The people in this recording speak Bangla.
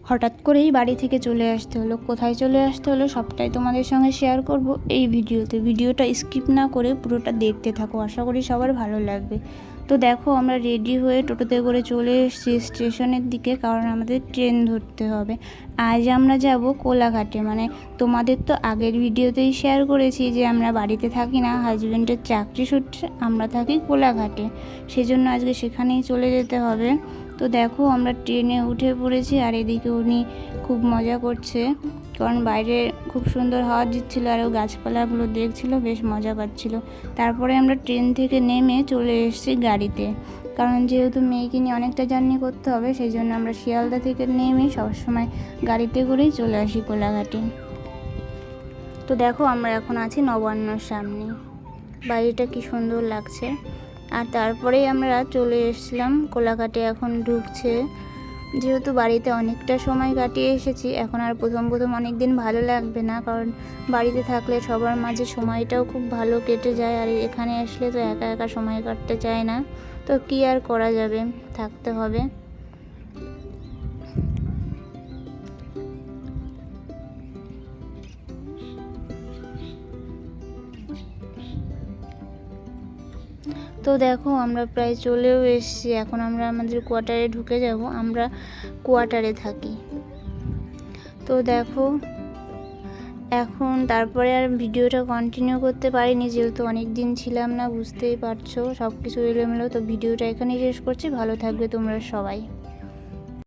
হঠাৎ করেই বাড়ি থেকে চলে আসতে হলো। কোথায় চলে আসতে হলো সবটাই তোমাদের সঙ্গে শেয়ার করব এই ভিডিওতে। ভিডিওটা স্কিপ না করে পুরোটা দেখতে থাকো, আশা করি সবার ভালো লাগবে। তো দেখো আমরা রেডি হয়ে টোটোতে করে চলে এসেছি স্টেশনের দিকে, কারণ আমাদের ট্রেন ধরতে হবে। আজ আমরা যাব কোলাঘাটে। মানে তোমাদের তো আগের ভিডিওতেই শেয়ার করেছি যে আমরা বাড়িতে থাকি না, হাজব্যান্ডের চাকরি সূত্রে আমরা থাকি কোলাঘাটে, সেজন্য আজকে সেখানেই চলে যেতে হবে। তো দেখো আমরা ট্রেনে উঠে পড়েছি, আর এদিকে উনি খুব মজা করছে, কারণ বাইরে খুব সুন্দর হাওয়া দিচ্ছিল আর ও গাছপালাগুলো দেখছিল, বেশ মজা পাচ্ছিল। তারপরে আমরা ট্রেন থেকে নেমে চলে এসেছি গাড়িতে, কারণ যেহেতু মেয়েকে নিয়ে অনেকটা জার্নি করতে হবে, সেই জন্য আমরা শিয়ালদা থেকে নেমে সবসময় গাড়িতে করেই চলে আসি কোলাঘাটে। তো দেখো আমরা এখন আছি নবান্নর সামনে, বাড়িটা কি সুন্দর লাগছে। আর তারপরেই আমরা চলে এসেছিলাম কোলাঘাটে, এখন ঢুকছে। যেহেতু বাড়িতে অনেকটা সময় কাটিয়ে এসেছি, এখন আর প্রথম অনেক দিন ভালো লাগবে না, কারণ বাড়িতে থাকলে সবার মাঝে সময়টাও খুব ভালো কেটে যায়, আর এখানে আসলে তো একা একা সময় কাটতে চায় না। তো কি আর করা যাবে, থাকতে হবে। তো দেখো আমরা প্রায় চলেও এসেছি, এখন আমরা আমাদের কোয়ার্টারে ঢুকে যাব। আমরা কোয়ার্টারে থাকি। তো দেখো এখন তারপরে আর ভিডিওটা কন্টিনিউ করতে পারিনি, যেহেতু অনেক দিন ছিলাম না, বুঝতেই পারছো সব কিছু এলোমেলো। তো ভিডিওটা এখানেই শেষ করছি, ভালো থাকবে তোমরা সবাই।